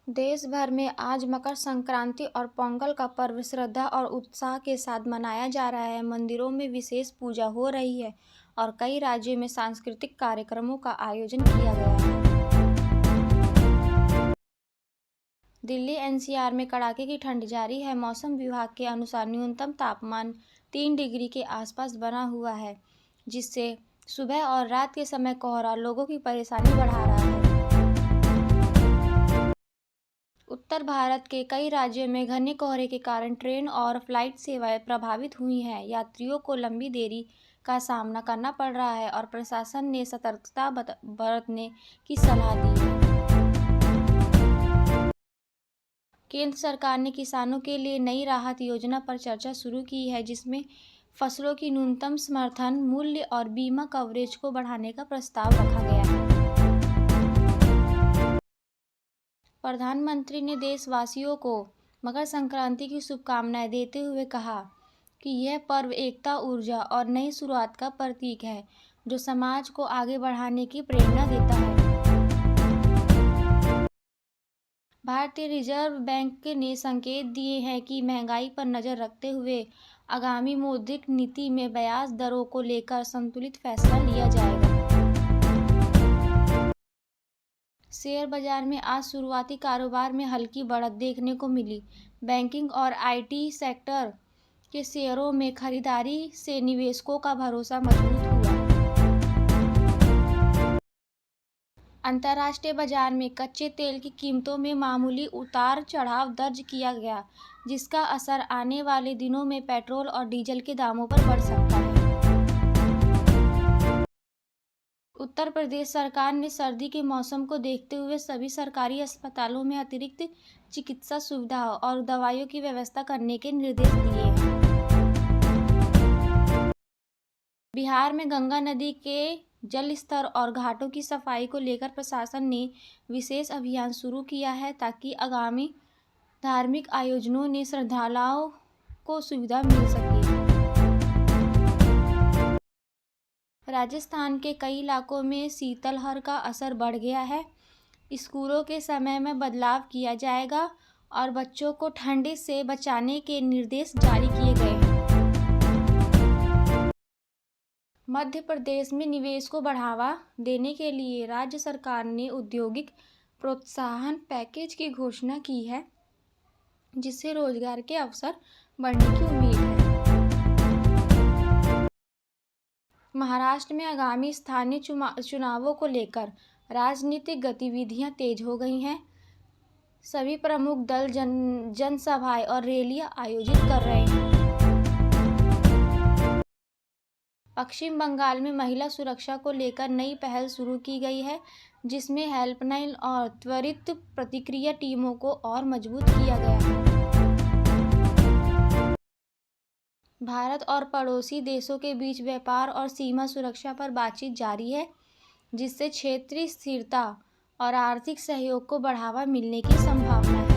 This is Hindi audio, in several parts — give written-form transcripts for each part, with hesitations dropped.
देश भर में आज मकर संक्रांति और पोंगल का पर्व श्रद्धा और उत्साह के साथ मनाया जा रहा है। मंदिरों में विशेष पूजा हो रही है और कई राज्यों में सांस्कृतिक कार्यक्रमों का आयोजन किया गया है। दिल्ली एनसीआर में कड़ाके की ठंड जारी है। मौसम विभाग के अनुसार न्यूनतम तापमान 3 डिग्री के आसपास बना हुआ है, जिससे सुबह और रात के समय कोहरा लोगों की परेशानी बढ़ा रहा है। उत्तर भारत के कई राज्यों में घने कोहरे के कारण ट्रेन और फ्लाइट सेवाएं प्रभावित हुई हैं। यात्रियों को लंबी देरी का सामना करना पड़ रहा है और प्रशासन ने सतर्कता बरतने की सलाह दी है। केंद्र सरकार ने किसानों के लिए नई राहत योजना पर चर्चा शुरू की है, जिसमें फसलों की न्यूनतम समर्थन मूल्य और बीमा कवरेज को बढ़ाने का प्रस्ताव रखा गया है। प्रधानमंत्री ने देशवासियों को मकर संक्रांति की शुभकामनाएं देते हुए कहा कि यह पर्व एकता, ऊर्जा और नई शुरुआत का प्रतीक है, जो समाज को आगे बढ़ाने की प्रेरणा देता है। भारतीय रिजर्व बैंक ने संकेत दिए हैं कि महंगाई पर नजर रखते हुए आगामी मौद्रिक नीति में ब्याज दरों को लेकर संतुलित फैसला लिया जाएगा। शेयर बाजार में आज शुरुआती कारोबार में हल्की बढ़त देखने को मिली। बैंकिंग और आईटी सेक्टर के शेयरों में खरीदारी से निवेशकों का भरोसा मजबूत हुआ। अंतर्राष्ट्रीय बाजार में कच्चे तेल की कीमतों में मामूली उतार चढ़ाव दर्ज किया गया, जिसका असर आने वाले दिनों में पेट्रोल और डीजल के दामों पर पड़ सकता है। उत्तर प्रदेश सरकार ने सर्दी के मौसम को देखते हुए सभी सरकारी अस्पतालों में अतिरिक्त चिकित्सा सुविधाओं और दवाइयों की व्यवस्था करने के निर्देश दिए हैं। बिहार में गंगा नदी के जल स्तर और घाटों की सफाई को लेकर प्रशासन ने विशेष अभियान शुरू किया है, ताकि आगामी धार्मिक आयोजनों में श्रद्धालुओं को सुविधा मिल सके। राजस्थान के कई इलाकों में शीतलहर का असर बढ़ गया है। स्कूलों के समय में बदलाव किया जाएगा और बच्चों को ठंड से बचाने के निर्देश जारी किए गए हैं। मध्य प्रदेश में निवेश को बढ़ावा देने के लिए राज्य सरकार ने औद्योगिक प्रोत्साहन पैकेज की घोषणा की है, जिससे रोजगार के अवसर बढ़ने की उम्मीद है। महाराष्ट्र में आगामी स्थानीय चुनावों को लेकर राजनीतिक गतिविधियां तेज हो गई हैं। सभी प्रमुख दल जनसभाएं और रैलियां आयोजित कर रहे हैं। पश्चिम बंगाल में महिला सुरक्षा को लेकर नई पहल शुरू की गई है, जिसमें हेल्पलाइन और त्वरित प्रतिक्रिया टीमों को और मजबूत किया गया है। भारत और पड़ोसी देशों के बीच व्यापार और सीमा सुरक्षा पर बातचीत जारी है, जिससे क्षेत्रीय स्थिरता और आर्थिक सहयोग को बढ़ावा मिलने की संभावना है।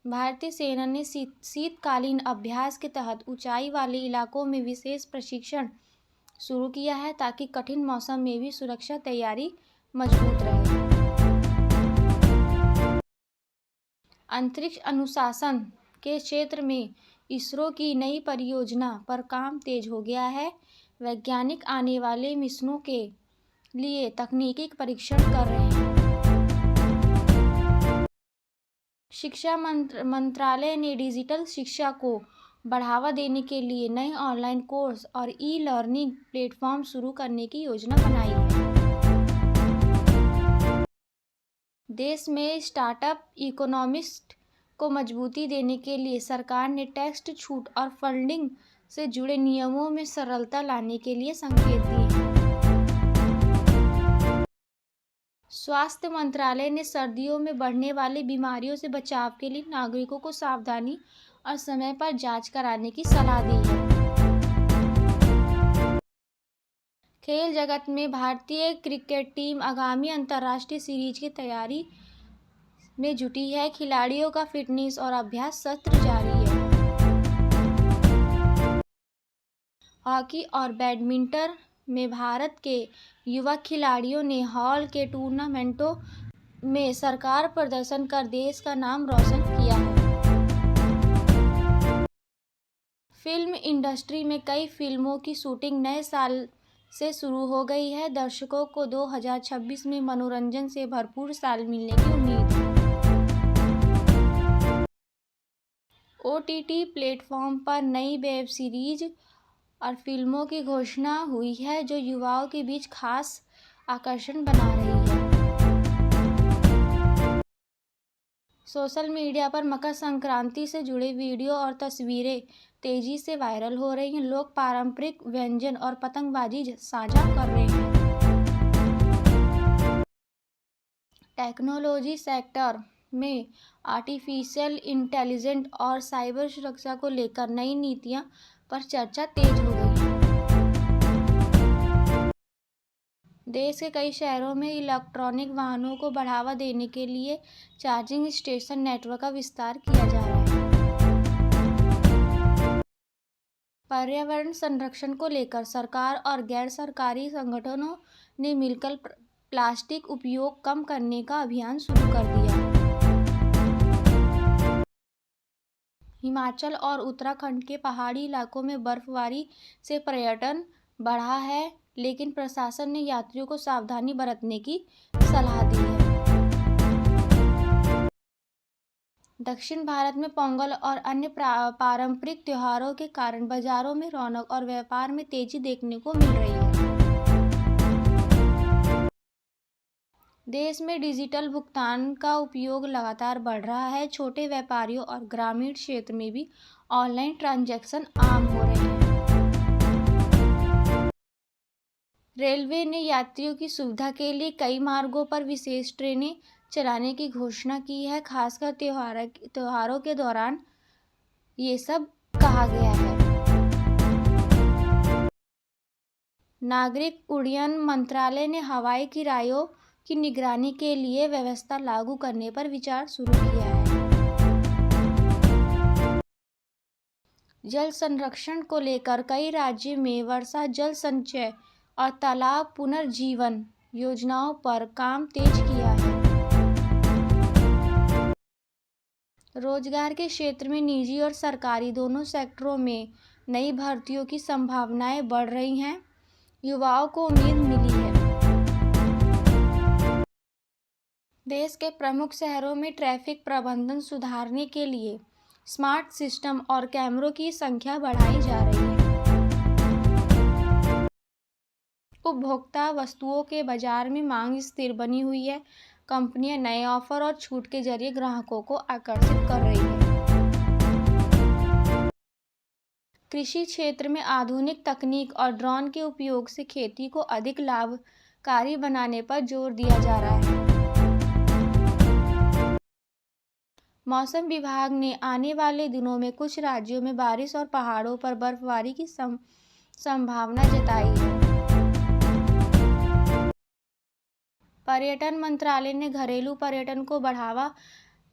भारतीय सेना ने शीतकालीन अभ्यास के तहत ऊंचाई वाले इलाकों में विशेष प्रशिक्षण शुरू किया है, ताकि कठिन मौसम में भी सुरक्षा तैयारी मजबूत रहे। अंतरिक्ष अनुशासन के क्षेत्र में इसरो की नई परियोजना पर काम तेज हो गया है। वैज्ञानिक आने वाले मिशनों के लिए तकनीकी परीक्षण कर रहे हैं। शिक्षा मंत्रालय ने डिजिटल शिक्षा को बढ़ावा देने के लिए नए ऑनलाइन कोर्स और ई-लर्निंग प्लेटफॉर्म शुरू करने की योजना बनाई है। देश में स्टार्टअप इकोनॉमिस्ट को मजबूती देने के लिए सरकार ने टैक्स छूट और फंडिंग से जुड़े नियमों में सरलता लाने के लिए संकेत दिए हैं। स्वास्थ्य मंत्रालय ने सर्दियों में बढ़ने वाली बीमारियों से बचाव के लिए नागरिकों को सावधानी और समय पर जांच कराने की सलाह दी है। खेल जगत में भारतीय क्रिकेट टीम आगामी अंतर्राष्ट्रीय सीरीज की तैयारी में जुटी है। खिलाड़ियों का फिटनेस और अभ्यास सत्र जारी है। हॉकी और बैडमिंटन में भारत के युवा खिलाड़ियों ने हॉल के टूर्नामेंटों में शानदार प्रदर्शन कर देश का नाम रोशन किया है। फिल्म इंडस्ट्री में कई फिल्मों की शूटिंग नए साल से शुरू हो गई है। दर्शकों को 2026 में मनोरंजन से भरपूर साल मिलने की उम्मीद है। OTT प्लेटफॉर्म पर नई वेब सीरीज और फिल्मों की घोषणा हुई है जो युवाओं के बीच खास आकर्षण बना रही है। सोशल मीडिया पर मकर संक्रांति से जुड़े वीडियो और तस्वीरें तेजी से वायरल हो रही हैं। लोग पारंपरिक व्यंजन और पतंगबाजी साझा कर रहे हैं। टेक्नोलॉजी सेक्टर में आर्टिफिशियल इंटेलिजेंस और साइबर सुरक्षा को लेकर नई नीतियों पर चर्चा तेज हो गई है। देश के कई शहरों में इलेक्ट्रॉनिक वाहनों को बढ़ावा देने के लिए चार्जिंग स्टेशन नेटवर्क का विस्तार किया जा रहा है। पर्यावरण संरक्षण को लेकर सरकार और गैर सरकारी संगठनों ने मिलकर प्लास्टिक उपयोग कम करने का अभियान शुरू कर दिया। हिमाचल और उत्तराखंड के पहाड़ी इलाकों में बर्फबारी से पर्यटन बढ़ा है, लेकिन प्रशासन ने यात्रियों को सावधानी बरतने की सलाह दी है। दक्षिण भारत में पोंगल और अन्य पारंपरिक त्योहारों के कारण बाजारों में रौनक और व्यापार में तेजी देखने को मिल रही है। देश में डिजिटल भुगतान का उपयोग लगातार बढ़ रहा है। छोटे व्यापारियों और ग्रामीण क्षेत्र में भी ऑनलाइन ट्रांजैक्शन आम हो रहे हैं। रेलवे ने यात्रियों की सुविधा के लिए कई मार्गों पर विशेष ट्रेनें चलाने की घोषणा की है। खासकर त्योहारों के दौरान ये सब कहा गया है। नागरिक उड्डयन मंत्रालय ने हवाई किरायों की निगरानी के लिए व्यवस्था लागू करने पर विचार शुरू किया है। जल संरक्षण को लेकर कई राज्यों में वर्षा जल संचय और तालाब पुनर्जीवन योजनाओं पर काम तेज किया है। रोजगार के क्षेत्र में निजी और सरकारी दोनों सेक्टरों में नई भर्तियों की संभावनाएं बढ़ रही हैं। युवाओं को उम्मीद मिली है। देश के प्रमुख शहरों में ट्रैफिक प्रबंधन सुधारने के लिए स्मार्ट सिस्टम और कैमरों की संख्या बढ़ाई जा रही है। उपभोक्ता वस्तुओं के बाजार में मांग स्थिर बनी हुई है। कंपनियां नए ऑफर और छूट के जरिए ग्राहकों को आकर्षित कर रही है। कृषि क्षेत्र में आधुनिक तकनीक और ड्रोन के उपयोग से खेती को अधिक लाभकारी बनाने पर जोर दिया जा रहा है। मौसम विभाग ने आने वाले दिनों में कुछ राज्यों में बारिश और पहाड़ों पर बर्फबारी की संभावना जताई है। पर्यटन मंत्रालय ने घरेलू पर्यटन को बढ़ावा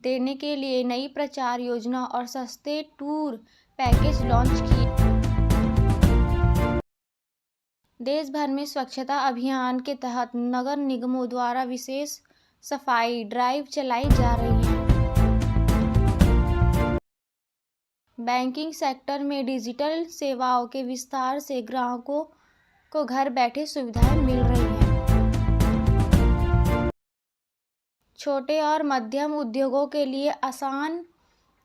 देने के लिए नई प्रचार योजना और सस्ते टूर पैकेज लॉन्च किए। देश भर में स्वच्छता अभियान के तहत नगर निगमों द्वारा विशेष सफाई ड्राइव चलाई जा रही है। बैंकिंग सेक्टर में डिजिटल सेवाओं के विस्तार से ग्राहकों को घर बैठे सुविधाएं मिल रही हैं। छोटे और मध्यम उद्योगों के लिए आसान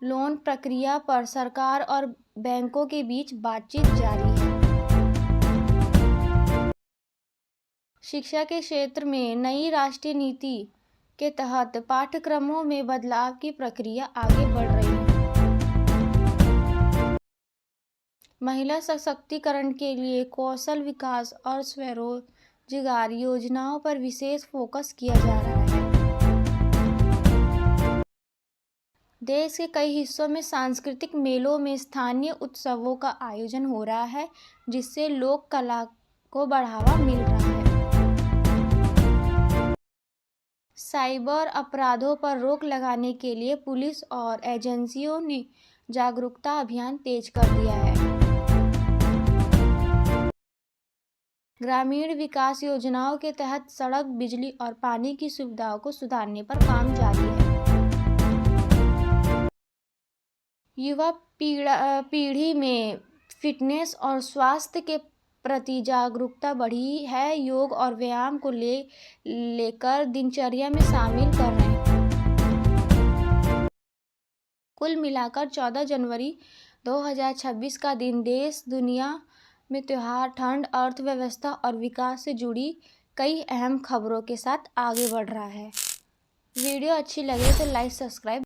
लोन प्रक्रिया पर सरकार और बैंकों के बीच बातचीत जारी है। शिक्षा के क्षेत्र में नई राष्ट्रीय नीति के तहत पाठ्यक्रमों में बदलाव की प्रक्रिया आगे बढ़ रही है। महिला सशक्तिकरण के लिए कौशल विकास और स्वरोजगार योजनाओं पर विशेष फोकस किया जा रहा है। देश के कई हिस्सों में सांस्कृतिक मेलों में स्थानीय उत्सवों का आयोजन हो रहा है, जिससे लोक कला को बढ़ावा मिल रहा है। साइबर अपराधों पर रोक लगाने के लिए पुलिस और एजेंसियों ने जागरूकता अभियान तेज कर दिया है। ग्रामीण विकास योजनाओं के तहत सड़क, बिजली और पानी की सुविधाओं को सुधारने पर काम जारी है। युवा पीढ़ी में फिटनेस और स्वास्थ्य के प्रति जागरूकता बढ़ी है। योग और व्यायाम को लेकर दिनचर्या में शामिल कर रहे हैं। कुल मिलाकर 14 जनवरी 2026 का दिन देश दुनिया में त्योहार, ठंड, अर्थव्यवस्था और विकास से जुड़ी कई अहम खबरों के साथ आगे बढ़ रहा है। वीडियो अच्छी लगे तो लाइक, सब्सक्राइब